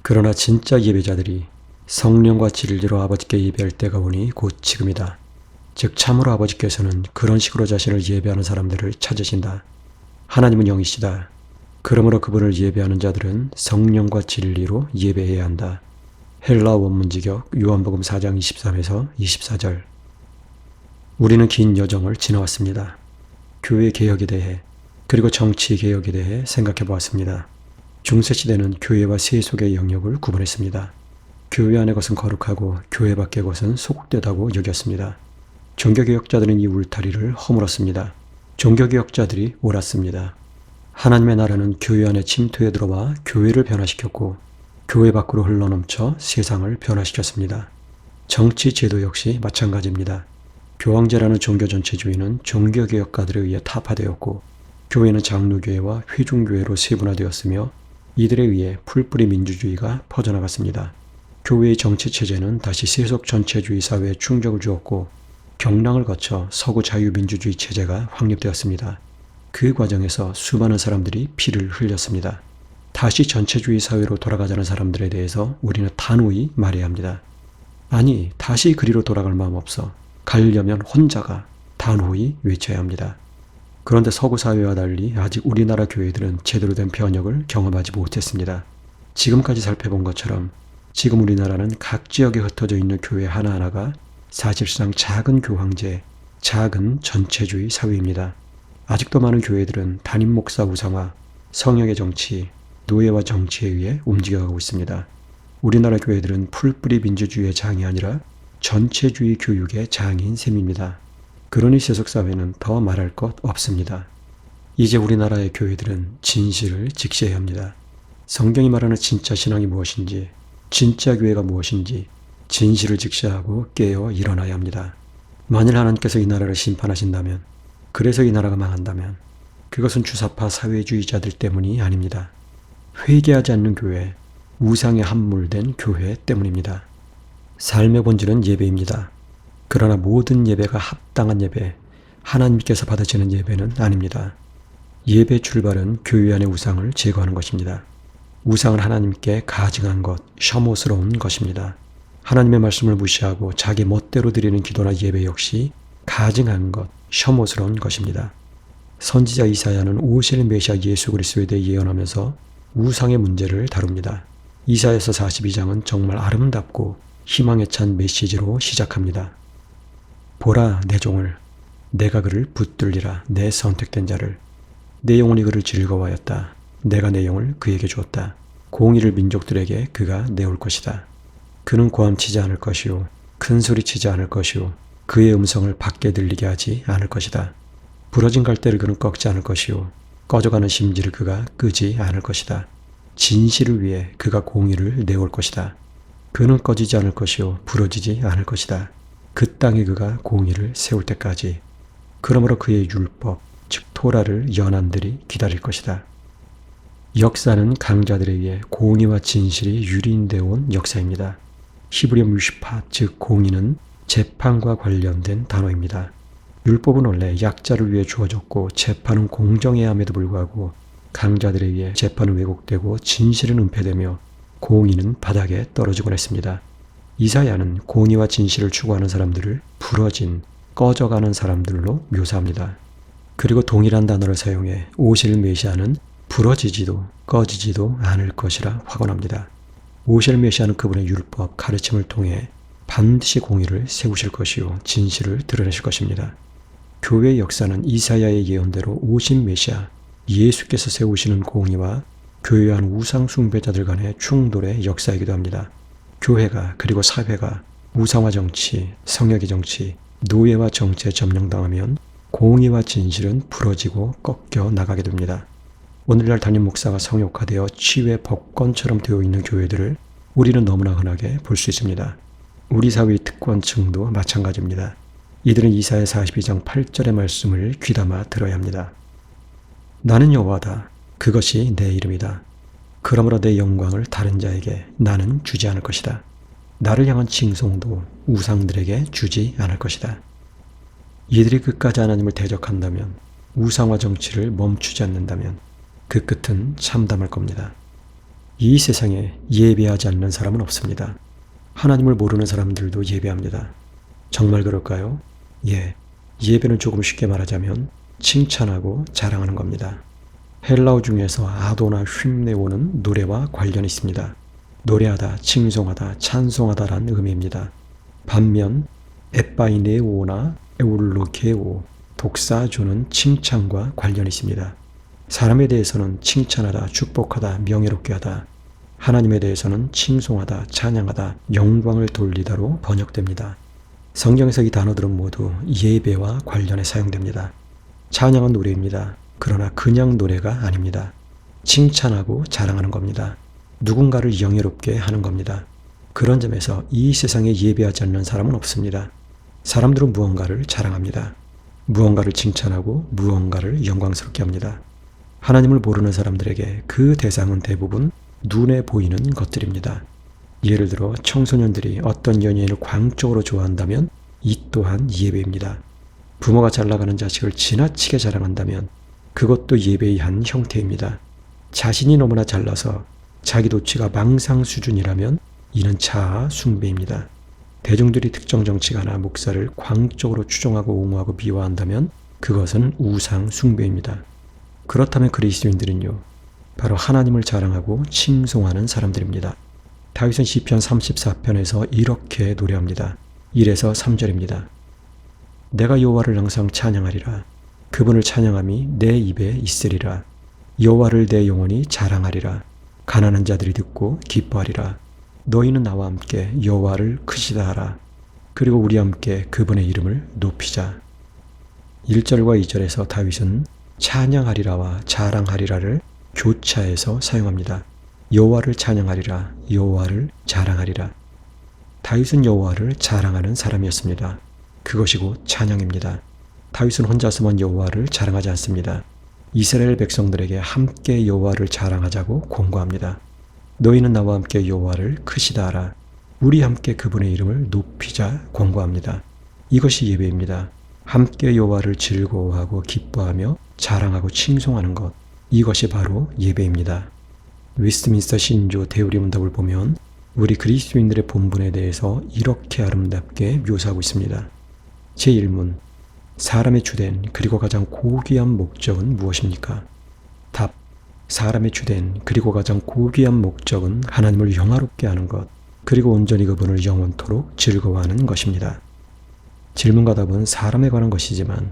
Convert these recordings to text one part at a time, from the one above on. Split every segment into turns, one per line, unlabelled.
그러나 진짜 예배자들이 성령과 진리로 아버지께 예배할 때가 오니 곧 지금이다. 즉 참으로 아버지께서는 그런 식으로 자신을 예배하는 사람들을 찾으신다. 하나님은 영이시다. 그러므로 그분을 예배하는 자들은 성령과 진리로 예배해야 한다. 헬라 원문지격 요한복음 4장 23에서 24절. 우리는 긴 여정을 지나왔습니다. 교회 개혁에 대해 그리고 정치 개혁에 대해 생각해 보았습니다. 중세시대는 교회와 세속의 영역을 구분했습니다. 교회 안의 것은 거룩하고 교회 밖의 것은 속되다고 여겼습니다. 종교개혁자들은 이 울타리를 허물었습니다. 종교개혁자들이 옳았습니다. 하나님의 나라는 교회 안에 침투해 들어와 교회를 변화시켰고 교회 밖으로 흘러넘쳐 세상을 변화시켰습니다. 정치 제도 역시 마찬가지입니다. 교황제라는 종교 전체주의는 종교개혁가들에 의해 타파되었고 교회는 장로교회와 회중교회로 세분화되었으며 이들에 의해 풀뿌리 민주주의가 퍼져나갔습니다. 교회의 정치체제는 다시 세속 전체주의 사회에 충격을 주었고 경랑을 거쳐 서구 자유민주주의 체제가 확립되었습니다. 그 과정에서 수많은 사람들이 피를 흘렸습니다. 다시 전체주의 사회로 돌아가자는 사람들에 대해서 우리는 단호히 말해야 합니다. 아니, 다시 그리로 돌아갈 마음 없어. 가려면 혼자가 단호히 외쳐야 합니다. 그런데 서구 사회와 달리 아직 우리나라 교회들은 제대로 된 변혁을 경험하지 못했습니다. 지금까지 살펴본 것처럼 지금 우리나라는 각 지역에 흩어져 있는 교회 하나하나가 사실상 작은 교황제, 작은 전체주의 사회입니다. 아직도 많은 교회들은 담임 목사 우상화, 성역의 정치, 노예와 정치에 의해 움직여가고 있습니다. 우리나라 교회들은 풀뿌리 민주주의의 장이 아니라 전체주의 교육의 장인 셈입니다. 그러니 세속사회는 더 말할 것 없습니다. 이제 우리나라의 교회들은 진실을 직시해야 합니다. 성경이 말하는 진짜 신앙이 무엇인지, 진짜 교회가 무엇인지 진실을 직시하고 깨어 일어나야 합니다. 만일 하나님께서 이 나라를 심판하신다면, 그래서 이 나라가 망한다면 그것은 주사파 사회주의자들 때문이 아닙니다. 회개하지 않는 교회, 우상에 함몰된 교회 때문입니다. 삶의 본질은 예배입니다. 그러나 모든 예배가 합당한 예배, 하나님께서 받으시는 예배는 아닙니다. 예배 출발은 교회 안의 우상을 제거하는 것입니다. 우상은 하나님께 가증한 것, 혐오스러운 것입니다. 하나님의 말씀을 무시하고 자기 멋대로 드리는 기도나 예배 역시 가증한 것, 혐오스러운 것입니다. 선지자 이사야는 오실 메시아 예수 그리스도에 대해 예언하면서 우상의 문제를 다룹니다. 이사야서 42장은 정말 아름답고 희망에 찬 메시지로 시작합니다. 보라 내 종을, 내가 그를 붙들리라. 내 선택된 자를, 내 영혼이 그를 즐거워하였다. 내가 내 영을 그에게 주었다. 공의를 민족들에게 그가 내올 것이다. 그는 고함치지 않을 것이요 큰 소리치지 않을 것이요 그의 음성을 밖에 들리게 하지 않을 것이다. 부러진 갈대를 그는 꺾지 않을 것이요 꺼져가는 심지를 그가 끄지 않을 것이다. 진실을 위해 그가 공의를 내올 것이다. 그는 꺼지지 않을 것이요 부러지지 않을 것이다. 그 땅에 그가 공의를 세울 때까지. 그러므로 그의 율법, 즉 토라를 연한들이 기다릴 것이다. 역사는 강자들에 의해 공의와 진실이 유린되어 온 역사입니다. 히브리어 뮤시팟, 즉 공의는 재판과 관련된 단어입니다. 율법은 원래 약자를 위해 주어졌고 재판은 공정해야 함에도 불구하고 강자들에 의해 재판은 왜곡되고 진실은 은폐되며 공의는 바닥에 떨어지곤 했습니다. 이사야는 공의와 진실을 추구하는 사람들을 부러진, 꺼져가는 사람들로 묘사합니다. 그리고 동일한 단어를 사용해 오실 메시아는 부러지지도 꺼지지도 않을 것이라 확언합니다. 오실 메시아는 그분의 율법, 가르침을 통해 반드시 공의를 세우실 것이요 진실을 드러내실 것입니다. 교회의 역사는 이사야의 예언대로 오신 메시아, 예수께서 세우시는 공의와 교회한 우상 숭배자들 간의 충돌의 역사이기도 합니다. 교회가 그리고 사회가 우상화 정치, 성역의 정치, 노예와 정치에 점령당하면 공의와 진실은 부러지고 꺾여 나가게 됩니다. 오늘날 담임 목사가 성역화되어 치유의 법권처럼 되어 있는 교회들을 우리는 너무나 흔하게 볼 수 있습니다. 우리 사회의 특권층도 마찬가지입니다. 이들은 이사야 42장 8절의 말씀을 귀담아 들어야 합니다. 나는 여호와다. 그것이 내 이름이다. 그러므로 내 영광을 다른 자에게 나는 주지 않을 것이다. 나를 향한 칭송도 우상들에게 주지 않을 것이다. 이들이 끝까지 하나님을 대적한다면, 우상화 정치를 멈추지 않는다면 그 끝은 참담할 겁니다. 이 세상에 예배하지 않는 사람은 없습니다. 하나님을 모르는 사람들도 예배합니다. 정말 그럴까요? 예, 예배는 조금 쉽게 말하자면 칭찬하고 자랑하는 겁니다. 헬라어 중에서 아도나 쉼네오는 노래와 관련이 있습니다. 노래하다, 칭송하다, 찬송하다라는 의미입니다. 반면 에빠이네오나 에울로게오, 독사조는 칭찬과 관련이 있습니다. 사람에 대해서는 칭찬하다, 축복하다, 명예롭게 하다. 하나님에 대해서는 칭송하다, 찬양하다, 영광을 돌리다로 번역됩니다. 성경에서 이 단어들은 모두 예배와 관련해 사용됩니다. 찬양은 노래입니다. 그러나 그냥 노래가 아닙니다. 칭찬하고 자랑하는 겁니다. 누군가를 영예롭게 하는 겁니다. 그런 점에서 이 세상에 예배하지 않는 사람은 없습니다. 사람들은 무언가를 자랑합니다. 무언가를 칭찬하고 무언가를 영광스럽게 합니다. 하나님을 모르는 사람들에게 그 대상은 대부분 눈에 보이는 것들입니다. 예를 들어 청소년들이 어떤 연예인을 광적으로 좋아한다면 이 또한 예배입니다. 부모가 잘 나가는 자식을 지나치게 자랑한다면 그것도 예배의 한 형태입니다. 자신이 너무나 잘나서 자기 도취가 망상 수준이라면 이는 자아 숭배입니다. 대중들이 특정 정치가나 목사를 광적으로 추종하고 옹호하고 미화한다면 그것은 우상 숭배입니다. 그렇다면 그리스도인들은요, 바로 하나님을 자랑하고 칭송하는 사람들입니다. 다윗은 시편 34편에서 이렇게 노래합니다. 1에서 3절입니다. 내가 여호와를 항상 찬양하리라. 그분을 찬양함이 내 입에 있으리라. 여호와를 내 영혼이 자랑하리라. 가난한 자들이 듣고 기뻐하리라. 너희는 나와 함께 여호와를 크시다 하라. 그리고 우리 함께 그분의 이름을 높이자. 1절과 2절에서 다윗은 찬양하리라와 자랑하리라를 교차해서 사용합니다. 여호와를 찬양하리라, 여호와를 자랑하리라. 다윗은 여호와를 자랑하는 사람이었습니다. 그것이 곧 찬양입니다. 다윗은 혼자서만 여호와를 자랑하지 않습니다. 이스라엘 백성들에게 함께 여호와를 자랑하자고 권고합니다. 너희는 나와 함께 여호와를 크시다 하라. 우리 함께 그분의 이름을 높이자 권고합니다. 이것이 예배입니다. 함께 여호와를 즐거워하고 기뻐하며 자랑하고 칭송하는 것, 이것이 바로 예배입니다. 웨스트민스터 신조 대우리 문답을 보면 우리 그리스도인들의 본분에 대해서 이렇게 아름답게 묘사하고 있습니다. 제1문, 사람의 주된 그리고 가장 고귀한 목적은 무엇입니까? 답, 사람의 주된 그리고 가장 고귀한 목적은 하나님을 영화롭게 하는 것, 그리고 온전히 그분을 영원토록 즐거워하는 것입니다. 질문과 답은 사람에 관한 것이지만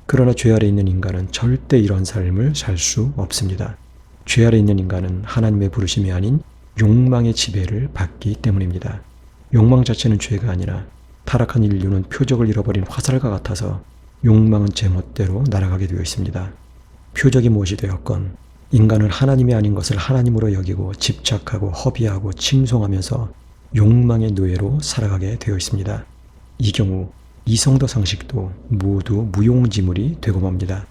그러나 죄 아래 있는 인간은 절대 이런 삶을 살 수 없습니다. 죄 아래 있는 인간은 하나님의 부르심이 아닌 욕망의 지배를 받기 때문입니다. 욕망 자체는 죄가 아니라 타락한 인류는 표적을 잃어버린 화살과 같아서 욕망은 제멋대로 날아가게 되어 있습니다. 표적이 무엇이 되었건 인간은 하나님이 아닌 것을 하나님으로 여기고 집착하고 허비하고 칭송하면서 욕망의 노예로 살아가게 되어 있습니다. 이 경우 이성도 상식도 모두 무용지물이 되고 맙니다.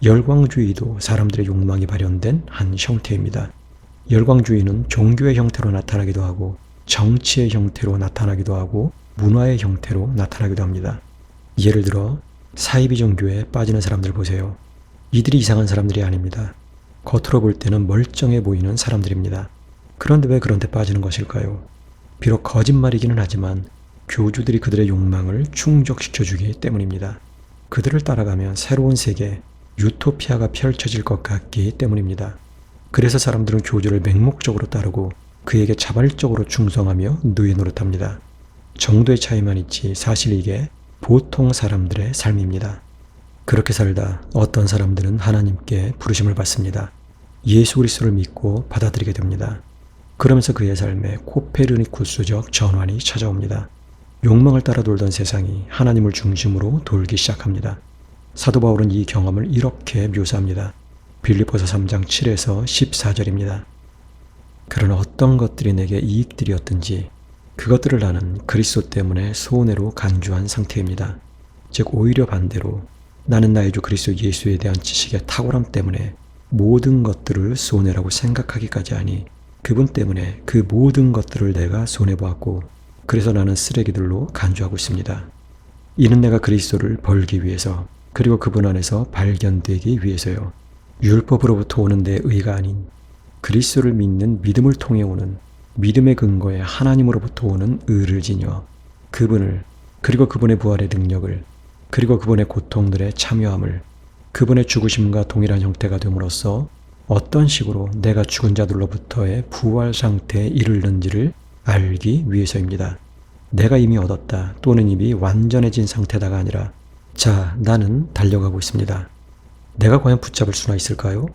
열광주의도 사람들의 욕망이 발현된 한 형태입니다. 열광주의는 종교의 형태로 나타나기도 하고 정치의 형태로 나타나기도 하고 문화의 형태로 나타나기도 합니다. 예를 들어 사이비 종교에 빠지는 사람들 보세요. 이들이 이상한 사람들이 아닙니다. 겉으로 볼 때는 멀쩡해 보이는 사람들입니다. 그런데 왜 그런 데 빠지는 것일까요? 비록 거짓말이기는 하지만 교주들이 그들의 욕망을 충족시켜주기 때문입니다. 그들을 따라가면 새로운 세계, 유토피아가 펼쳐질 것 같기 때문입니다. 그래서 사람들은 교주를 맹목적으로 따르고 그에게 자발적으로 충성하며 노예 노릇합니다. 정도의 차이만 있지 사실 이게 보통 사람들의 삶입니다. 그렇게 살다 어떤 사람들은 하나님께 부르심을 받습니다. 예수 그리스도를 믿고 받아들이게 됩니다. 그러면서 그의 삶에 코페르니쿠스적 전환이 찾아옵니다. 욕망을 따라 돌던 세상이 하나님을 중심으로 돌기 시작합니다. 사도 바울은 이 경험을 이렇게 묘사합니다. 빌립보서 3장 7에서 14절입니다. 그러나 어떤 것들이 내게 이익들이었든지 그것들을 나는 그리스도 때문에 손해로 간주한 상태입니다. 즉 오히려 반대로 나는 나의 주 그리스도 예수에 대한 지식의 탁월함 때문에 모든 것들을 손해라고 생각하기까지 하니 그분 때문에 그 모든 것들을 내가 손해보았고 그래서 나는 쓰레기들로 간주하고 있습니다. 이는 내가 그리스도를 벌기 위해서 그리고 그분 안에서 발견되기 위해서요. 율법으로부터 오는 내 의가 아닌 그리스도를 믿는 믿음을 통해 오는 믿음의 근거에 하나님으로부터 오는 의를 지녀 그분을, 그리고 그분의 부활의 능력을, 그리고 그분의 고통들에 참여함을, 그분의 죽으심과 동일한 형태가 됨으로써 어떤 식으로 내가 죽은 자들로부터의 부활 상태에 이르는지를 알기 위해서입니다. 내가 이미 얻었다 또는 이미 완전해진 상태다가 아니라 자, 나는 달려가고 있습니다. 내가 과연 붙잡을 수나 있을까요?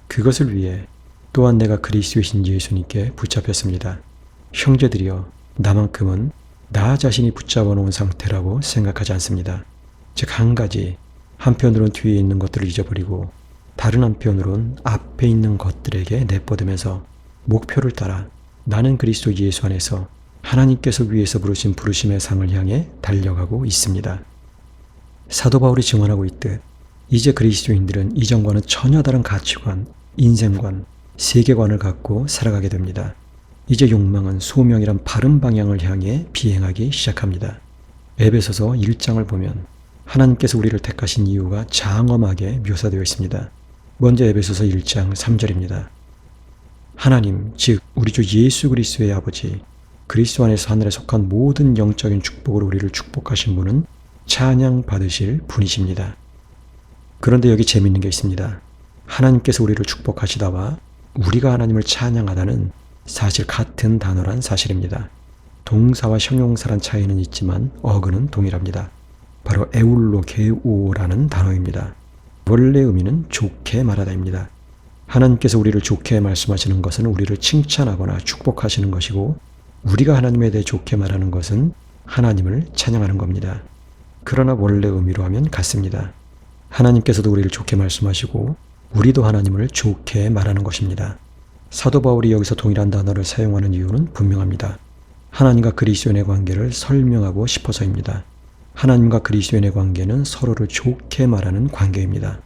그것을 위해 또한 내가 그리스도이신 예수님께 붙잡혔습니다. 형제들이여, 나만큼은 나 자신이 붙잡아 놓은 상태라고 생각하지 않습니다. 즉, 한 가지, 한편으론 뒤에 있는 것들을 잊어버리고 다른 한편으론 앞에 있는 것들에게 내뻗으면서 목표를 따라 나는 그리스도 예수 안에서 하나님께서 위에서 부르신 부르심의 상을 향해 달려가고 있습니다. 사도 바울이 증언하고 있듯 이제 그리스도인들은 이전과는 전혀 다른 가치관, 인생관, 세계관을 갖고 살아가게 됩니다. 이제 욕망은 소명이란 바른 방향을 향해 비행하기 시작합니다. 에베소서 1장을 보면 하나님께서 우리를 택하신 이유가 장엄하게 묘사되어 있습니다. 먼저 에베소서 1장 3절입니다. 하나님, 즉 우리 주 예수 그리스도의 아버지, 그리스도 안에서 하늘에 속한 모든 영적인 축복으로 우리를 축복하신 분은 찬양 받으실 분이십니다. 그런데 여기 재미있는 게 있습니다. 하나님께서 우리를 축복하시다와 우리가 하나님을 찬양하다는 사실 같은 단어란 사실입니다. 동사와 형용사란 차이는 있지만 어근은 동일합니다. 바로 에울로게오라는 단어입니다. 원래 의미는 좋게 말하다입니다. 하나님께서 우리를 좋게 말씀하시는 것은 우리를 칭찬하거나 축복하시는 것이고, 우리가 하나님에 대해 좋게 말하는 것은 하나님을 찬양하는 겁니다. 그러나 원래 의미로 하면 같습니다. 하나님께서도 우리를 좋게 말씀하시고 우리도 하나님을 좋게 말하는 것입니다. 사도 바울이 여기서 동일한 단어를 사용하는 이유는 분명합니다. 하나님과 그리스도인의 관계를 설명하고 싶어서입니다. 하나님과 그리스도인의 관계는 서로를 좋게 말하는 관계입니다.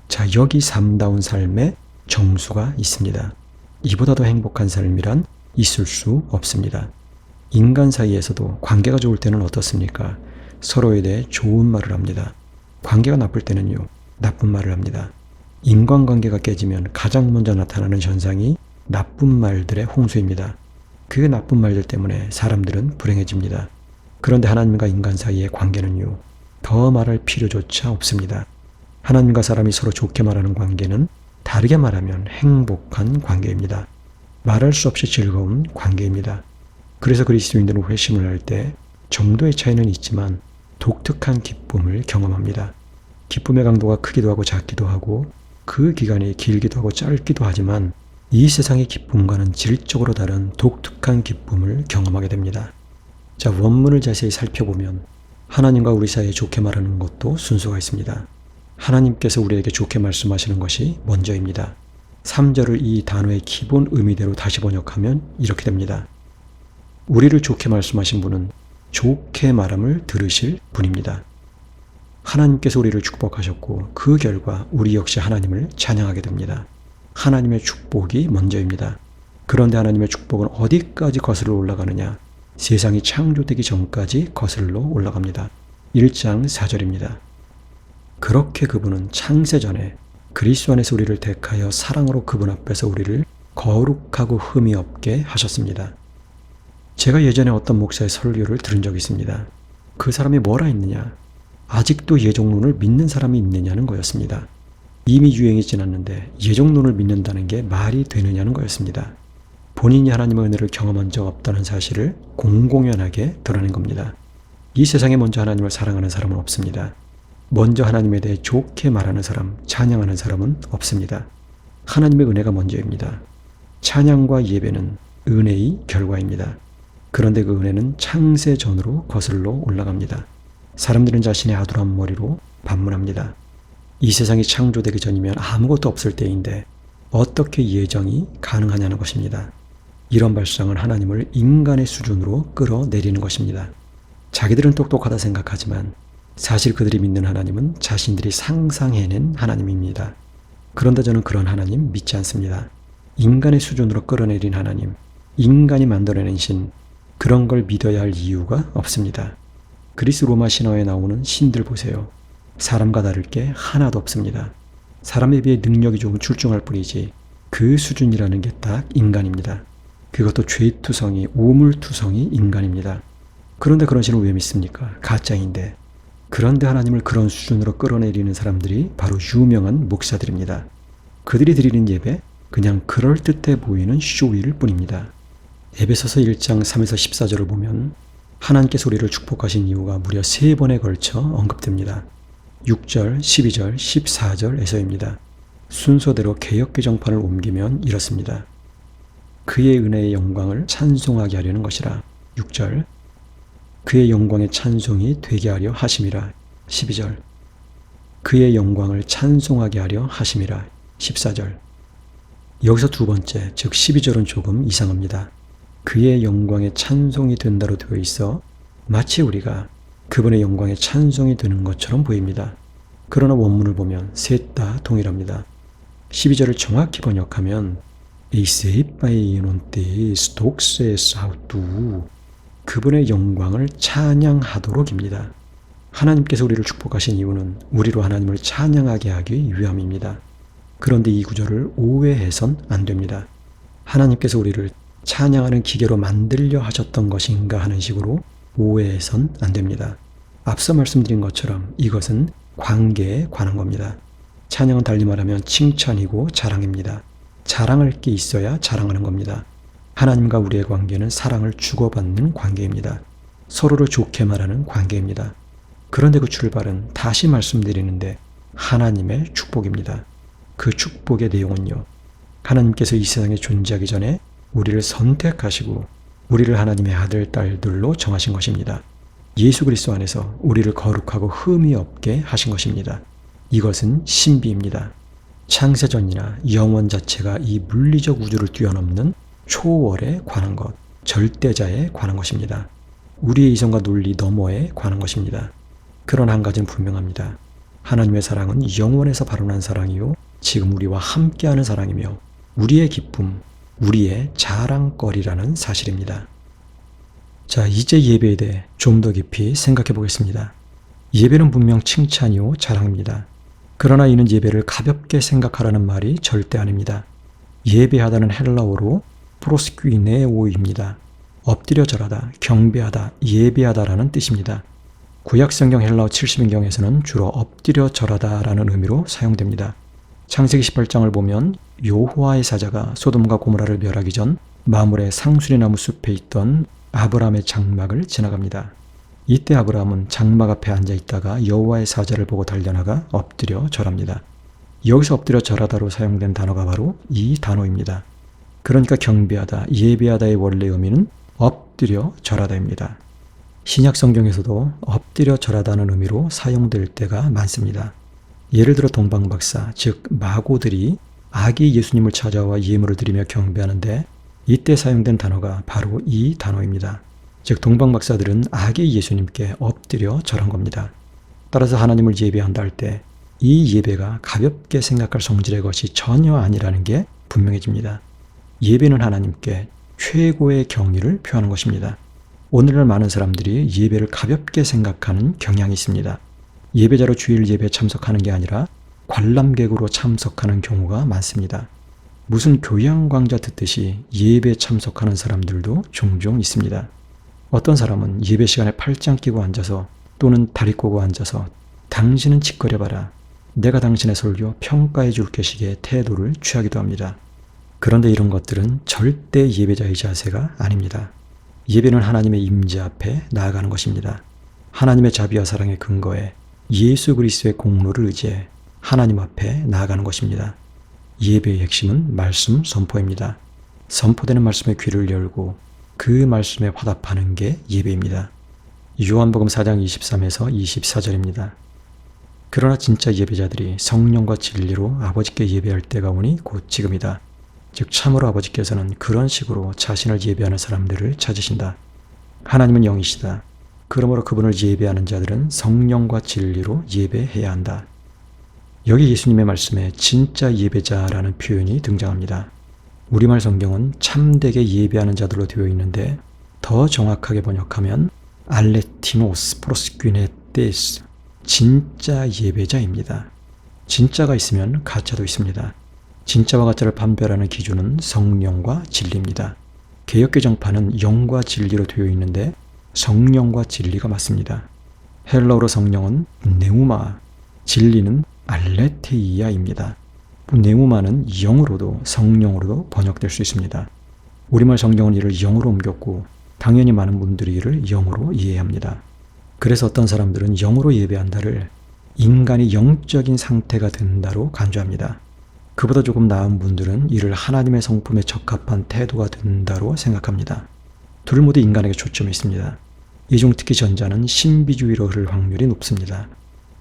자, 여기 삶다운 삶의 정수가 있습니다. 이보다 더 행복한 삶이란 있을 수 없습니다. 인간 사이에서도 관계가 좋을 때는 어떻습니까? 서로에 대해 좋은 말을 합니다. 관계가 나쁠 때는요, 나쁜 말을 합니다. 인간관계가 깨지면 가장 먼저 나타나는 현상이 나쁜 말들의 홍수입니다. 그 나쁜 말들 때문에 사람들은 불행해집니다. 그런데 하나님과 인간 사이의 관계는요, 더 말할 필요조차 없습니다. 하나님과 사람이 서로 좋게 말하는 관계는 다르게 말하면 행복한 관계입니다. 말할 수 없이 즐거운 관계입니다. 그래서 그리스도인들은 회심을 할 때 정도의 차이는 있지만 독특한 기쁨을 경험합니다. 기쁨의 강도가 크기도 하고 작기도 하고 그 기간이 길기도 하고 짧기도 하지만 이 세상의 기쁨과는 질적으로 다른 독특한 기쁨을 경험하게 됩니다. 자, 원문을 자세히 살펴보면 하나님과 우리 사이에 좋게 말하는 것도 순서가 있습니다. 하나님께서 우리에게 좋게 말씀하시는 것이 먼저입니다. 3절을 이 단어의 기본 의미대로 다시 번역하면 이렇게 됩니다. 우리를 좋게 말씀하신 분은 좋게 말함을 들으실 분입니다. 하나님께서 우리를 축복하셨고 그 결과 우리 역시 하나님을 찬양하게 됩니다. 하나님의 축복이 먼저입니다. 그런데 하나님의 축복은 어디까지 거슬러 올라가느냐? 세상이 창조되기 전까지 거슬러 올라갑니다. 1장 4절입니다. 그렇게 그분은 창세전에 그리스도 안에서 우리를 택하여 사랑으로 그분 앞에서 우리를 거룩하고 흠이 없게 하셨습니다. 제가 예전에 어떤 목사의 설교를 들은 적이 있습니다. 그 사람이 뭐라 했느냐? 아직도 예정론을 믿는 사람이 있느냐는 거였습니다. 이미 유행이 지났는데 예정론을 믿는다는 게 말이 되느냐는 거였습니다. 본인이 하나님의 은혜를 경험한 적 없다는 사실을 공공연하게 드러낸 겁니다. 이 세상에 먼저 하나님을 사랑하는 사람은 없습니다. 먼저 하나님에 대해 좋게 말하는 사람, 찬양하는 사람은 없습니다. 하나님의 은혜가 먼저입니다. 찬양과 예배는 은혜의 결과입니다. 그런데 그 은혜는 창세 전으로 거슬러 올라갑니다. 사람들은 자신의 아두란 머리로 반문합니다. 이 세상이 창조되기 전이면 아무것도 없을 때인데 어떻게 예정이 가능하냐는 것입니다. 이런 발상은 하나님을 인간의 수준으로 끌어내리는 것입니다. 자기들은 똑똑하다 생각하지만 사실 그들이 믿는 하나님은 자신들이 상상해낸 하나님입니다. 그런데 저는 그런 하나님 믿지 않습니다. 인간의 수준으로 끌어내린 하나님, 인간이 만들어낸 신, 그런 걸 믿어야 할 이유가 없습니다. 그리스 로마 신화에 나오는 신들 보세요. 사람과 다를 게 하나도 없습니다. 사람에 비해 능력이 조금 출중할 뿐이지 그 수준이라는 게 딱 인간입니다. 그것도 죄투성이, 오물투성이 인간입니다. 그런데 그런 신을 왜 믿습니까? 가짜인데. 그런데 하나님을 그런 수준으로 끌어내리는 사람들이 바로 유명한 목사들입니다. 그들이 드리는 예배, 그냥 그럴듯해 보이는 쇼일 뿐입니다. 에베소서 1장 3에서 14절을 보면 하나님께서 우리를 축복하신 이유가 무려 3번에 걸쳐 언급됩니다. 6절, 12절, 14절에서입니다. 순서대로 개역개정판을 옮기면 이렇습니다. 그의 은혜의 영광을 찬송하게 하려는 것이라. 6절. 그의 영광의 찬송이 되게 하려 하심이라. 12절. 그의 영광을 찬송하게 하려 하심이라. 14절. 여기서 두 번째, 즉 12절은 조금 이상합니다. 그의 영광의 찬송이 된다로 되어 있어 마치 우리가 그분의 영광의 찬송이 되는 것처럼 보입니다. 그러나 원문을 보면 셋 다 동일합니다. 12절을 정확히 번역하면 그분의 영광을 찬양하도록입니다. 하나님께서 우리를 축복하신 이유는 우리로 하나님을 찬양하게 하기 위함입니다. 그런데 이 구절을 오해해선 안 됩니다. 하나님께서 우리를 찬양하는 기계로 만들려 하셨던 것인가 하는 식으로 오해해선 안 됩니다. 앞서 말씀드린 것처럼 이것은 관계에 관한 겁니다. 찬양은 달리 말하면 칭찬이고 자랑입니다. 자랑할 게 있어야 자랑하는 겁니다. 하나님과 우리의 관계는 사랑을 주고받는 관계입니다. 서로를 좋게 말하는 관계입니다. 그런데 그 출발은 다시 말씀드리는데 하나님의 축복입니다. 그 축복의 내용은요. 하나님께서 이 세상에 존재하기 전에 우리를 선택하시고 우리를 하나님의 아들, 딸들로 정하신 것입니다. 예수 그리스도 안에서 우리를 거룩하고 흠이 없게 하신 것입니다. 이것은 신비입니다. 창세전이나 영원 자체가 이 물리적 우주를 뛰어넘는 초월에 관한 것, 절대자에 관한 것입니다. 우리의 이성과 논리 너머에 관한 것입니다. 그런 한 가지는 분명합니다. 하나님의 사랑은 영원에서 발원한 사랑이요 지금 우리와 함께하는 사랑이며 우리의 기쁨, 우리의 자랑거리라는 사실입니다. 자, 이제 예배에 대해 좀 더 깊이 생각해 보겠습니다. 예배는 분명 칭찬이요 자랑입니다. 그러나 이는 예배를 가볍게 생각하라는 말이 절대 아닙니다. 예배하다는 헬라어로 프로스퀴네오입니다. 엎드려 절하다, 경배하다, 예배하다라는 뜻입니다. 구약성경 헬라어 70인경에서는 주로 엎드려 절하다라는 의미로 사용됩니다. 창세기 18장을 보면 여호와의 사자가 소돔과 고모라를 멸하기 전 마물의 상수리나무 숲에 있던 아브라함의 장막을 지나갑니다. 이때 아브라함은 장막 앞에 앉아 있다가 여호와의 사자를 보고 달려나가 엎드려 절합니다. 여기서 엎드려 절하다로 사용된 단어가 바로 이 단어입니다. 그러니까 경배하다, 예배하다의 원래 의미는 엎드려 절하다입니다. 신약 성경에서도 엎드려 절하다는 의미로 사용될 때가 많습니다. 예를 들어 동방박사, 즉 마고들이 아기 예수님을 찾아와 예물을 드리며 경배하는데 이때 사용된 단어가 바로 이 단어입니다. 즉 동방박사들은 아기 예수님께 엎드려 절한 겁니다. 따라서 하나님을 예배한다 할 때 이 예배가 가볍게 생각할 성질의 것이 전혀 아니라는 게 분명해집니다. 예배는 하나님께 최고의 경의를 표하는 것입니다. 오늘날 많은 사람들이 예배를 가볍게 생각하는 경향이 있습니다. 예배자로 주일 예배에 참석하는 게 아니라 관람객으로 참석하는 경우가 많습니다. 무슨 교양 강좌 듣듯이 예배에 참석하는 사람들도 종종 있습니다. 어떤 사람은 예배 시간에 팔짱 끼고 앉아서 또는 다리 꼬고 앉아서 당신은 짓거려봐라. 내가 당신의 설교 평가해 줄 것이기에 태도를 취하기도 합니다. 그런데 이런 것들은 절대 예배자의 자세가 아닙니다. 예배는 하나님의 임재 앞에 나아가는 것입니다. 하나님의 자비와 사랑의 근거에 예수 그리스도의 공로를 의지해 하나님 앞에 나아가는 것입니다. 예배의 핵심은 말씀 선포입니다. 선포되는 말씀의 귀를 열고 그 말씀에 화답하는 게 예배입니다. 요한복음 4장 23에서 24절입니다. 그러나 진짜 예배자들이 성령과 진리로 아버지께 예배할 때가 오니 곧 지금이다. 즉 참으로 아버지께서는 그런 식으로 자신을 예배하는 사람들을 찾으신다. 하나님은 영이시다. 그러므로 그분을 예배하는 자들은 성령과 진리로 예배해야 한다. 여기 예수님의 말씀에 진짜 예배자라는 표현이 등장합니다. 우리말 성경은 참되게 예배하는 자들로 되어 있는데 더 정확하게 번역하면 알레티노스 프로스퀴네테스 진짜 예배자입니다. 진짜가 있으면 가짜도 있습니다. 진짜와 가짜를 판별하는 기준은 성령과 진리입니다. 개역개정판은 영과 진리로 되어 있는데 성령과 진리가 맞습니다. 헬라어로 성령은 네우마, 진리는 알레테이아입니다. 네우마는 영으로도 성령으로도 번역될 수 있습니다. 우리말 성경은 이를 영으로 옮겼고 당연히 많은 분들이 이를 영으로 이해합니다. 그래서 어떤 사람들은 영으로 예배한다를 인간이 영적인 상태가 된다로 간주합니다. 그보다 조금 나은 분들은 이를 하나님의 성품에 적합한 태도가 된다로 생각합니다. 둘 모두 인간에게 초점이 있습니다. 이 중 특히 전자는 신비주의로 흐를 확률이 높습니다.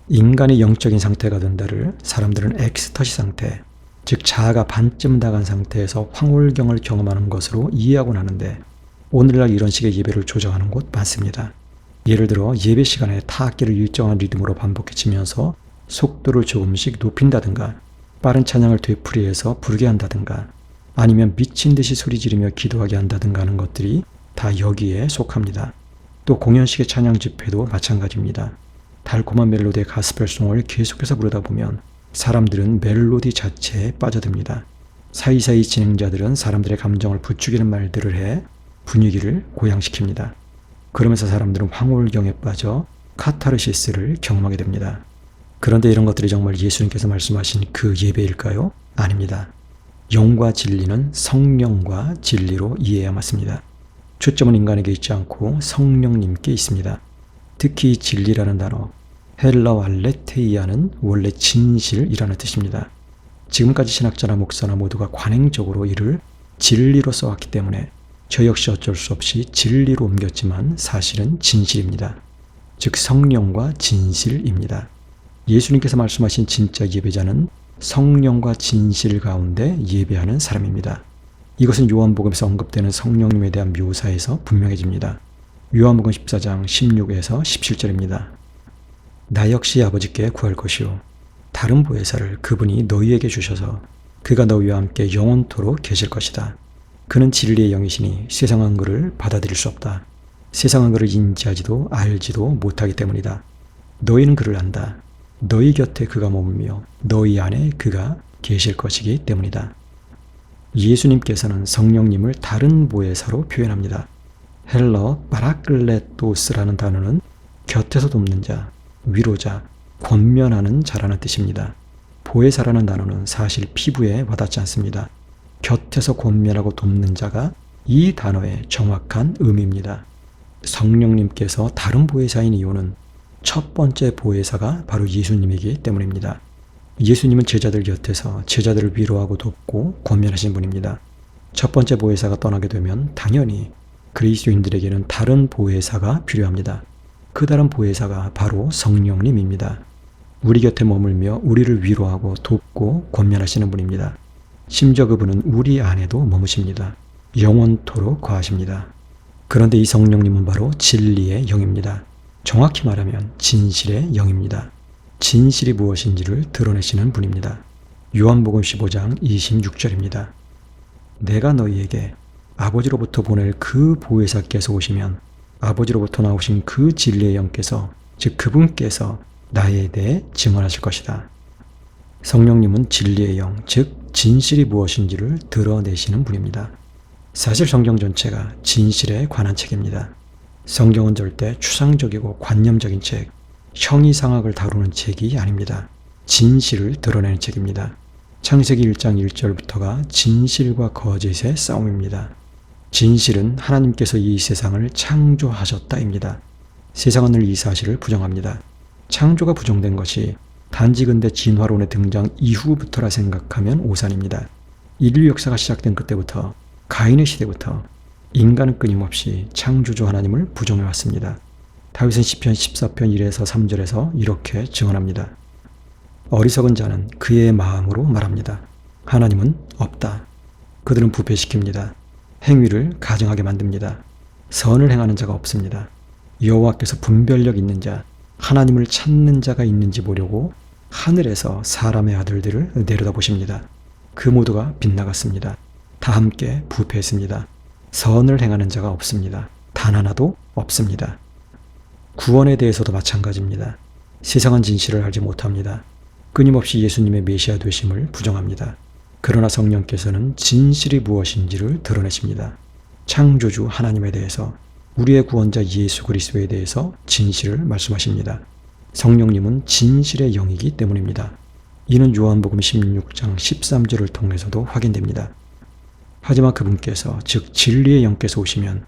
인간이 영적인 상태가 된다를 사람들은 엑스터시 상태, 즉 자아가 반쯤 나간 상태에서 황홀경을 경험하는 것으로 이해하곤 하는데 오늘날 이런 식의 예배를 조정하는 곳 많습니다. 예를 들어 예배 시간에 타악기를 일정한 리듬으로 반복해 치면서 속도를 조금씩 높인다든가 빠른 찬양을 되풀이해서 부르게 한다든가 아니면 미친 듯이 소리 지르며 기도하게 한다든가 하는 것들이 다 여기에 속합니다. 또 공연식의 찬양 집회도 마찬가지입니다. 달콤한 멜로디의 가스펠송을 계속해서 부르다 보면 사람들은 멜로디 자체에 빠져듭니다. 사이사이 진행자들은 사람들의 감정을 부추기는 말들을 해 분위기를 고양시킵니다. 그러면서 사람들은 황홀경에 빠져 카타르시스를 경험하게 됩니다. 그런데 이런 것들이 정말 예수님께서 말씀하신 그 예배일까요? 아닙니다. 영과 진리는 성령과 진리로 이해해야 맞습니다. 초점은 인간에게 있지 않고 성령님께 있습니다. 특히 진리라는 단어, 헬라어 알레테이아는 원래 진실이라는 뜻입니다. 지금까지 신학자나 목사나 모두가 관행적으로 이를 진리로 써왔기 때문에 저 역시 어쩔 수 없이 진리로 옮겼지만 사실은 진실입니다. 즉 성령과 진실입니다. 예수님께서 말씀하신 진짜 예배자는 성령과 진실 가운데 예배하는 사람입니다. 이것은 요한복음에서 언급되는 성령님에 대한 묘사에서 분명해집니다. 요한복음 14장 16에서 17절입니다. 나 역시 아버지께 구할 것이요 다른 보혜사를 그분이 너희에게 주셔서 그가 너희와 함께 영원토록 계실 것이다. 그는 진리의 영이시니 세상은 그를 받아들일 수 없다. 세상은 그를 인지하지도 알지도 못하기 때문이다. 너희는 그를 안다. 너희 곁에 그가 머물며 너희 안에 그가 계실 것이기 때문이다. 예수님께서는 성령님을 다른 보혜사로 표현합니다. 헬라어 파라클레토스라는 단어는 곁에서 돕는 자, 위로자, 권면하는 자라는 뜻입니다. 보혜사라는 단어는 사실 피부에 와닿지 않습니다. 곁에서 권면하고 돕는 자가 이 단어의 정확한 의미입니다. 성령님께서 다른 보혜사인 이유는 첫 번째 보혜사가 바로 예수님이기 때문입니다. 예수님은 제자들 곁에서 제자들을 위로하고 돕고 권면하신 분입니다. 첫 번째 보혜사가 떠나게 되면 당연히 그리스도인들에게는 다른 보혜사가 필요합니다. 그 다른 보혜사가 바로 성령님입니다. 우리 곁에 머물며 우리를 위로하고 돕고 권면하시는 분입니다. 심지어 그분은 우리 안에도 머무십니다. 영원토록 거하십니다. 그런데 이 성령님은 바로 진리의 영입니다. 정확히 말하면 진실의 영입니다. 진실이 무엇인지를 드러내시는 분입니다. 요한복음 15장 26절입니다. 내가 너희에게 아버지로부터 보낼 그 보혜사께서 오시면 아버지로부터 나오신 그 진리의 영께서 즉 그분께서 나에 대해 증언하실 것이다. 성령님은 진리의 영, 즉 진실이 무엇인지를 드러내시는 분입니다. 사실 성경 전체가 진실에 관한 책입니다. 성경은 절대 추상적이고 관념적인 책, 형이상학을 다루는 책이 아닙니다. 진실을 드러내는 책입니다. 창세기 1장 1절부터가 진실과 거짓의 싸움입니다. 진실은 하나님께서 이 세상을 창조하셨다입니다. 세상은 늘 이 사실을 부정합니다. 창조가 부정된 것이 단지 근대 진화론의 등장 이후부터라 생각하면 오산입니다. 인류 역사가 시작된 그때부터 가인의 시대부터 인간은 끊임없이 창조주 하나님을 부정해왔습니다. 다윗은 시편 14편 1에서 3절에서 이렇게 증언합니다. 어리석은 자는 그의 마음으로 말합니다. 하나님은 없다. 그들은 부패시킵니다. 행위를 가증하게 만듭니다. 선을 행하는 자가 없습니다. 여호와께서 분별력 있는 자, 하나님을 찾는 자가 있는지 보려고 하늘에서 사람의 아들들을 내려다보십니다. 그 모두가 빗나갔습니다. 다 함께 부패했습니다. 선을 행하는 자가 없습니다. 단 하나도 없습니다. 구원에 대해서도 마찬가지입니다. 세상은 진실을 알지 못합니다. 끊임없이 예수님의 메시아 되심을 부정합니다. 그러나 성령께서는 진실이 무엇인지를 드러내십니다. 창조주 하나님에 대해서, 우리의 구원자 예수 그리스도에 대해서 진실을 말씀하십니다. 성령님은 진실의 영이기 때문입니다. 이는 요한복음 16장 13절을 통해서도 확인됩니다. 하지만 그분께서, 즉 진리의 영께서 오시면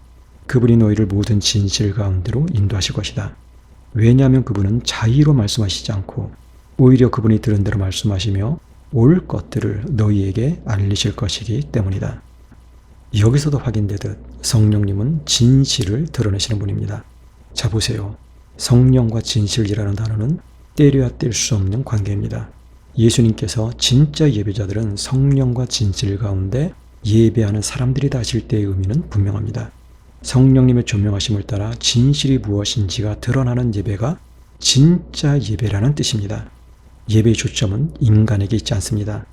그분이 너희를 모든 진실 가운데로 인도하실 것이다. 왜냐하면 그분은 자의로 말씀하시지 않고 오히려 그분이 들은 대로 말씀하시며 올 것들을 너희에게 알리실 것이기 때문이다. 여기서도 확인되듯 성령님은 진실을 드러내시는 분입니다. 자 보세요. 성령과 진실이라는 단어는 떼려야 뗄 수 없는 관계입니다. 예수님께서 진짜 예배자들은 성령과 진실 가운데 예배하는 사람들이다 하실 때의 의미는 분명합니다. 성령님의 조명하심을 따라 진실이 무엇인지가 드러나는 예배가 진짜 예배라는 뜻입니다. 예배의 초점은 인간에게 있지 않습니다.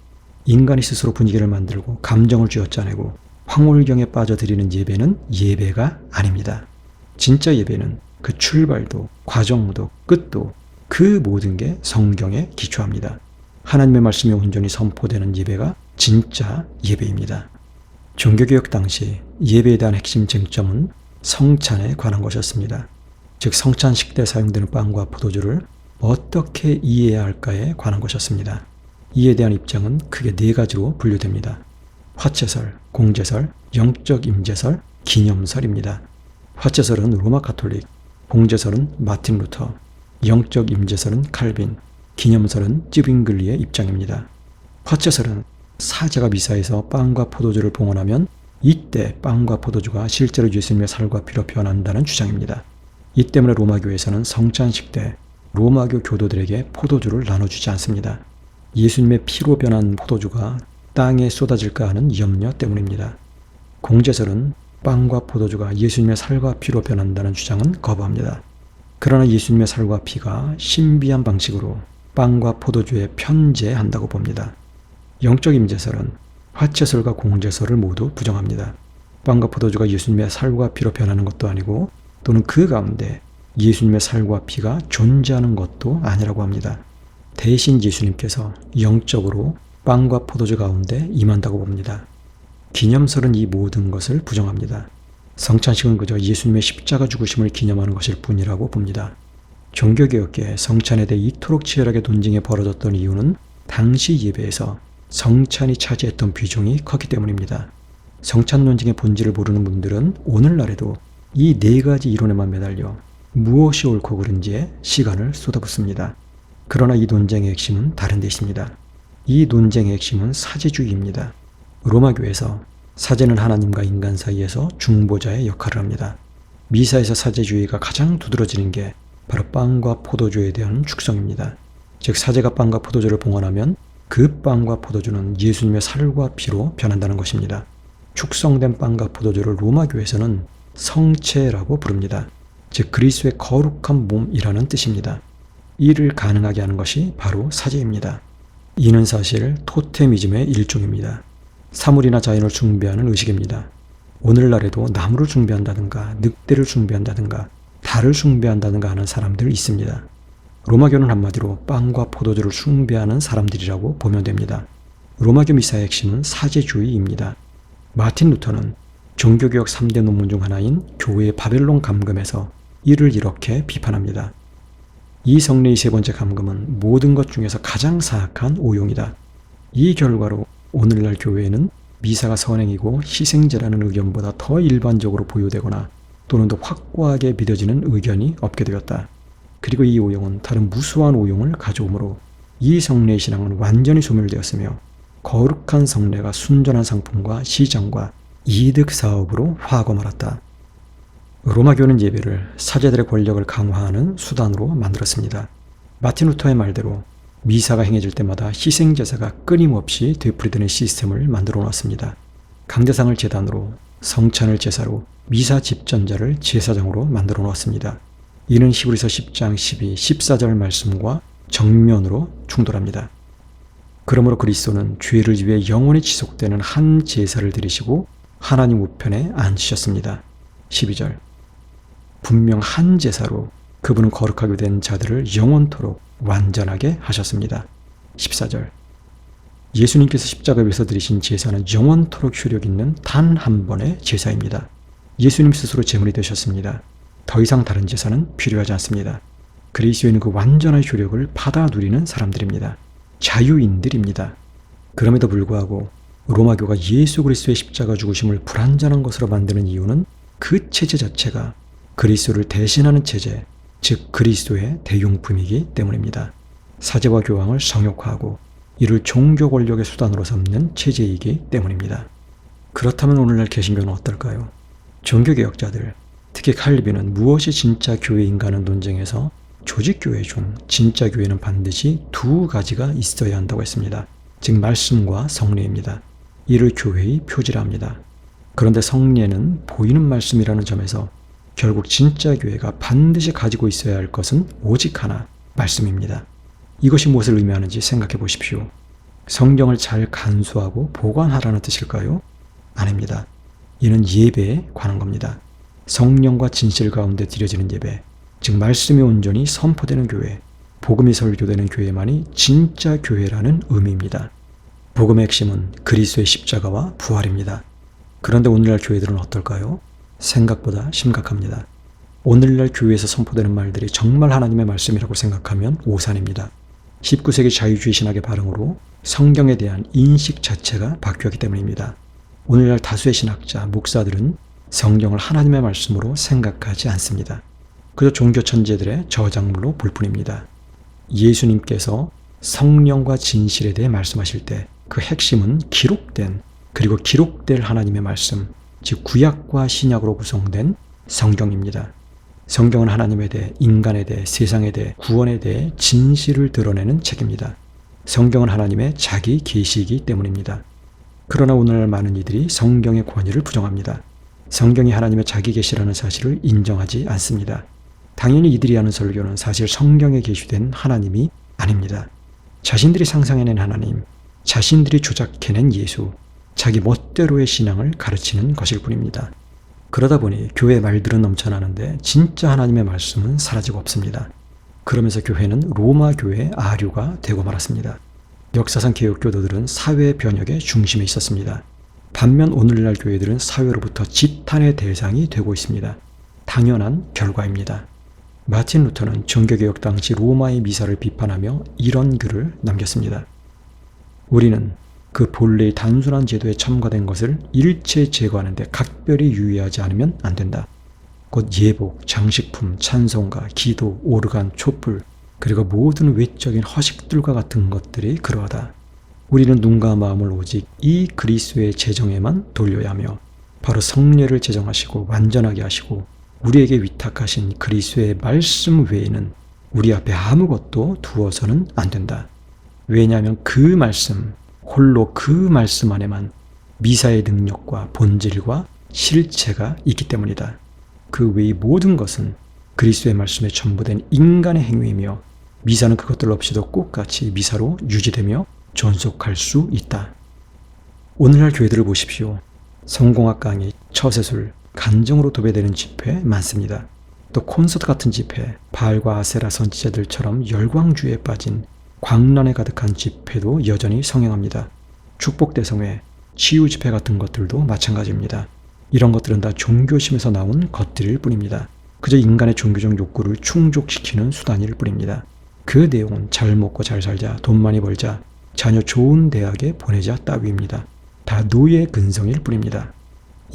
인간이 스스로 분위기를 만들고 감정을 쥐어짜내고 황홀경에 빠져드리는 예배는 예배가 아닙니다. 진짜 예배는 그 출발도 과정도 끝도 그 모든 게 성경에 기초합니다. 하나님의 말씀이 온전히 선포되는 예배가 진짜 예배입니다. 종교개혁 당시 예배에 대한 핵심 쟁점은 성찬에 관한 것이었습니다. 즉 성찬식 때 사용되는 빵과 포도주를 어떻게 이해해야 할까에 관한 것이었습니다. 이에 대한 입장은 크게 네 가지로 분류됩니다. 화채설, 공제설, 영적 임재설, 기념설입니다. 화채설은 로마 가톨릭, 공제설은 마틴 루터, 영적 임재설은 칼빈, 기념설은 찌빙글리의 입장입니다. 화채설은 사제가 미사에서 빵과 포도주를 봉헌하면 이때 빵과 포도주가 실제로 예수님의 살과 피로 변한다는 주장입니다. 이 때문에 로마교에서는 성찬식 때 로마교 교도들에게 포도주를 나눠주지 않습니다. 예수님의 피로 변한 포도주가 땅에 쏟아질까 하는 염려 때문입니다. 공제설은 빵과 포도주가 예수님의 살과 피로 변한다는 주장은 거부합니다. 그러나 예수님의 살과 피가 신비한 방식으로 빵과 포도주에 편재한다고 봅니다. 영적 임재설은 화채설과 공제설을 모두 부정합니다. 빵과 포도주가 예수님의 살과 피로 변하는 것도 아니고 또는 그 가운데 예수님의 살과 피가 존재하는 것도 아니라고 합니다. 대신 예수님께서 영적으로 빵과 포도주 가운데 임한다고 봅니다. 기념설은 이 모든 것을 부정합니다. 성찬식은 그저 예수님의 십자가 죽으심을 기념하는 것일 뿐이라고 봅니다. 종교개혁계에 성찬에 대해 이토록 치열하게 논쟁이 벌어졌던 이유는 당시 예배에서 성찬이 차지했던 비중이 컸기 때문입니다. 성찬 논쟁의 본질을 모르는 분들은 오늘날에도 이 네 가지 이론에만 매달려 무엇이 옳고 그른지에 시간을 쏟아붓습니다. 그러나 이 논쟁의 핵심은 다른 데 있습니다. 이 논쟁의 핵심은 사제주의입니다. 로마교에서 사제는 하나님과 인간 사이에서 중보자의 역할을 합니다. 미사에서 사제주의가 가장 두드러지는 게 바로 빵과 포도주에 대한 축성입니다. 즉 사제가 빵과 포도주를 봉헌하면 그 빵과 포도주는 예수님의 살과 피로 변한다는 것입니다. 축성된 빵과 포도주를 로마교에서는 성체라고 부릅니다. 즉 그리스도의 거룩한 몸이라는 뜻입니다. 이를 가능하게 하는 것이 바로 사제입니다. 이는 사실 토테미즘의 일종입니다. 사물이나 자연을 숭배하는 의식입니다. 오늘날에도 나무를 숭배한다든가 늑대를 숭배한다든가 달을 숭배한다든가 하는 사람들 있습니다. 로마교는 한마디로 빵과 포도주를 숭배하는 사람들이라고 보면 됩니다. 로마교 미사의 핵심은 사제주의입니다. 마틴 루터는 종교개혁 3대 논문 중 하나인 교회의 바벨론 감금에서 이를 이렇게 비판합니다. 이 성례의 세 번째 감금은 모든 것 중에서 가장 사악한 오용이다. 이 결과로 오늘날 교회에는 미사가 선행이고 희생제라는 의견보다 더 일반적으로 보유되거나 또는 더 확고하게 믿어지는 의견이 없게 되었다. 그리고 이 오용은 다른 무수한 오용을 가져오므로 이 성례의 신앙은 완전히 소멸되었으며 거룩한 성례가 순전한 상품과 시장과 이득 사업으로 화하고 말았다. 로마교는 예배를 사제들의 권력을 강화하는 수단으로 만들었습니다. 마틴 루터의 말대로 미사가 행해질 때마다 희생제사가 끊임없이 되풀이되는 시스템을 만들어 놓았습니다. 강대상을 제단으로, 성찬을 제사로, 미사 집전자를 제사장으로 만들어 놓았습니다. 이는 히브리서 10장 12, 14절 말씀과 정면으로 충돌합니다. 그러므로 그리스도는 죄를 위해 영원히 지속되는 한 제사를 드리시고 하나님 우편에 앉으셨습니다. 12절 분명 한 제사로 그분은 거룩하게 된 자들을 영원토록 완전하게 하셨습니다. 14절 예수님께서 십자가 위에서 드리신 제사는 영원토록 효력 있는 단 한 번의 제사입니다. 예수님 스스로 제물이 되셨습니다. 더 이상 다른 제사는 필요하지 않습니다. 그리스도인은 그 완전한 효력을 받아 누리는 사람들입니다. 자유인들입니다. 그럼에도 불구하고 로마교가 예수 그리스도의 십자가 죽으심을 불완전한 것으로 만드는 이유는 그 체제 자체가 그리스도를 대신하는 체제, 즉 그리스도의 대용품이기 때문입니다. 사제와 교황을 성역화하고 이를 종교 권력의 수단으로 삼는 체제이기 때문입니다. 그렇다면 오늘날 개신교는 어떨까요? 종교개혁자들, 특히 칼빈은 무엇이 진짜 교회인가는 논쟁에서 조직교회 중 진짜 교회는 반드시 두 가지가 있어야 한다고 했습니다. 즉 말씀과 성례입니다. 이를 교회의 표지라 합니다. 그런데 성례는 보이는 말씀이라는 점에서 결국 진짜 교회가 반드시 가지고 있어야 할 것은 오직 하나, 말씀입니다. 이것이 무엇을 의미하는지 생각해 보십시오. 성경을 잘 간수하고 보관하라는 뜻일까요? 아닙니다. 이는 예배에 관한 겁니다. 성령과 진실 가운데 드려지는 예배, 즉 말씀이 온전히 선포되는 교회, 복음이 설교되는 교회만이 진짜 교회라는 의미입니다. 복음의 핵심은 그리스도의 십자가와 부활입니다. 그런데 오늘날 교회들은 어떨까요? 생각보다 심각합니다. 오늘날 교회에서 선포되는 말들이 정말 하나님의 말씀이라고 생각하면 오산입니다. 19세기 자유주의 신학의 발흥으로 성경에 대한 인식 자체가 바뀌었기 때문입니다. 오늘날 다수의 신학자, 목사들은 성경을 하나님의 말씀으로 생각하지 않습니다. 그저 종교 천재들의 저작물로 볼 뿐입니다. 예수님께서 성령과 진실에 대해 말씀하실 때 그 핵심은 기록된, 그리고 기록될 하나님의 말씀, 즉 구약과 신약으로 구성된 성경입니다. 성경은 하나님에 대해, 인간에 대해, 세상에 대해, 구원에 대해 진실을 드러내는 책입니다. 성경은 하나님의 자기 계시이기 때문입니다. 그러나 오늘날 많은 이들이 성경의 권위를 부정합니다. 성경이 하나님의 자기 계시라는 사실을 인정하지 않습니다. 당연히 이들이 하는 설교는 사실 성경에 계시된 하나님이 아닙니다. 자신들이 상상해낸 하나님, 자신들이 조작해낸 예수, 자기 멋대로의 신앙을 가르치는 것일 뿐입니다. 그러다 보니 교회 말들은 넘쳐나는데 진짜 하나님의 말씀은 사라지고 없습니다. 그러면서 교회는 로마 교회의 아류가 되고 말았습니다. 역사상 개혁교도들은 사회 변혁의 중심에 있었습니다. 반면 오늘날 교회들은 사회로부터 지탄의 대상이 되고 있습니다. 당연한 결과입니다. 마틴 루터는 종교개혁 당시 로마의 미사를 비판하며 이런 글을 남겼습니다. 우리는 그 본래의 단순한 제도에 첨가된 것을 일체 제거하는데 각별히 유의하지 않으면 안 된다. 곧 예복, 장식품, 찬송가, 기도, 오르간, 촛불, 그리고 모든 외적인 허식들과 같은 것들이 그러하다. 우리는 눈과 마음을 오직 이 그리스도의 재정에만 돌려야 하며 바로 성례를 제정하시고 완전하게 하시고 우리에게 위탁하신 그리스도의 말씀 외에는 우리 앞에 아무것도 두어서는 안 된다. 왜냐하면 그 말씀, 홀로 그 말씀 안에만 미사의 능력과 본질과 실체가 있기 때문이다. 그 외의 모든 것은 그리스도의 말씀에 전부된 인간의 행위이며 미사는 그것들 없이도 똑같이 미사로 유지되며 존속할 수 있다. 오늘날 교회들을 보십시오. 성공학 강의, 처세술, 간정으로 도배되는 집회 많습니다. 또 콘서트 같은 집회, 바알과 아세라 선지자들처럼 열광주의에 빠진 광란에 가득한 집회도 여전히 성행합니다. 축복대성회, 치유집회 같은 것들도 마찬가지입니다. 이런 것들은 다 종교심에서 나온 것들일 뿐입니다. 그저 인간의 종교적 욕구를 충족시키는 수단일 뿐입니다. 그 내용은 잘 먹고 잘 살자, 돈 많이 벌자, 자녀 좋은 대학에 보내자 따위입니다. 다 노예 근성일 뿐입니다.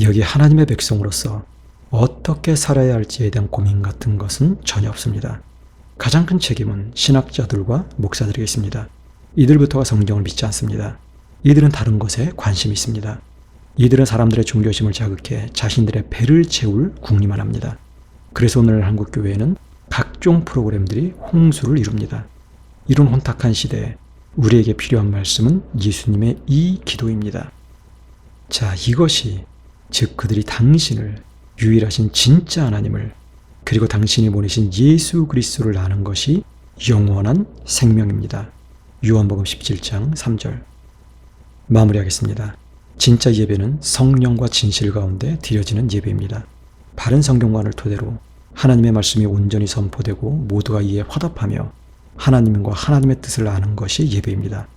여기 하나님의 백성으로서 어떻게 살아야 할지에 대한 고민 같은 것은 전혀 없습니다. 가장 큰 책임은 신학자들과 목사들에게 있습니다. 이들부터가 성경을 믿지 않습니다. 이들은 다른 것에 관심이 있습니다. 이들은 사람들의 종교심을 자극해 자신들의 배를 채울 궁리만 합니다. 그래서 오늘 한국 교회에는 각종 프로그램들이 홍수를 이룹니다. 이런 혼탁한 시대에 우리에게 필요한 말씀은 예수님의 이 기도입니다. 자, 이것이 즉 그들이 당신을, 유일하신 진짜 하나님을, 그리고 당신이 보내신 예수 그리스도를 아는 것이 영원한 생명입니다. 요한복음 17장 3절. 마무리하겠습니다. 진짜 예배는 성령과 진실 가운데 드려지는 예배입니다. 바른 성경관을 토대로 하나님의 말씀이 온전히 선포되고 모두가 이에 화답하며 하나님과 하나님의 뜻을 아는 것이 예배입니다.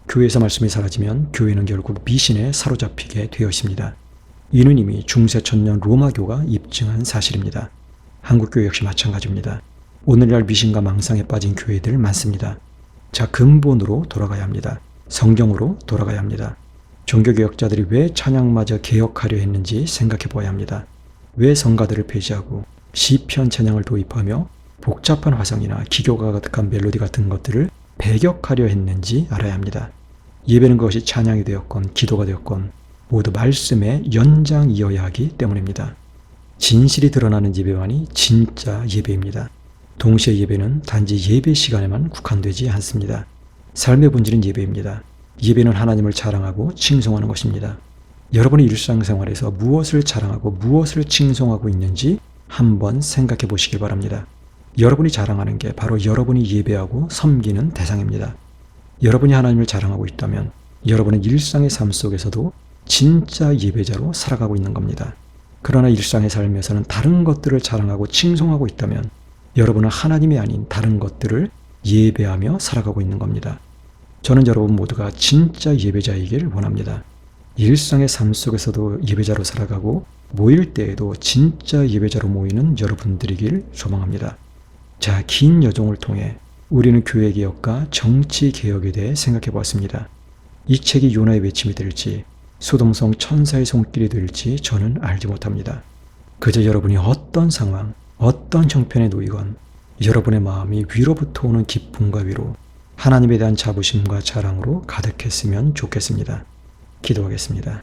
교회에서 말씀이 사라지면 교회는 결국 미신에 사로잡히게 되어 있습니다. 이는 이미 중세 천년 로마교가 입증한 사실입니다. 한국교회 역시 마찬가지입니다. 오늘날 미신과 망상에 빠진 교회들 많습니다. 자, 근본으로 돌아가야 합니다. 성경으로 돌아가야 합니다. 종교개혁자들이 왜 찬양마저 개혁하려 했는지 생각해 보아야 합니다. 왜 성가들을 폐지하고 시편 찬양을 도입하며 복잡한 화성이나 기교가 가득한 멜로디 같은 것들을 배격하려 했는지 알아야 합니다. 예배는 그것이 찬양이 되었건 기도가 되었건 모두 말씀의 연장이어야 하기 때문입니다. 진실이 드러나는 예배만이 진짜 예배입니다. 동시에 예배는 단지 예배 시간에만 국한되지 않습니다. 삶의 본질은 예배입니다. 예배는 하나님을 자랑하고 칭송하는 것입니다. 여러분의 일상생활에서 무엇을 자랑하고 무엇을 칭송하고 있는지 한번 생각해 보시길 바랍니다. 여러분이 자랑하는 게 바로 여러분이 예배하고 섬기는 대상입니다. 여러분이 하나님을 자랑하고 있다면 여러분은 일상의 삶 속에서도 진짜 예배자로 살아가고 있는 겁니다. 그러나 일상의 삶에서는 다른 것들을 자랑하고 칭송하고 있다면 여러분은 하나님이 아닌 다른 것들을 예배하며 살아가고 있는 겁니다. 저는 여러분 모두가 진짜 예배자이길 원합니다. 일상의 삶 속에서도 예배자로 살아가고 모일 때에도 진짜 예배자로 모이는 여러분들이길 소망합니다. 자, 긴 여정을 통해 우리는 교회개혁과 정치개혁에 대해 생각해 보았습니다. 이 책이 요나의 외침이 될지 소돔성 천사의 손길이 될지 저는 알지 못합니다. 그저 여러분이 어떤 상황, 어떤 형편에 놓이건 여러분의 마음이 위로부터 오는 기쁨과 위로, 하나님에 대한 자부심과 자랑으로 가득했으면 좋겠습니다. 기도하겠습니다.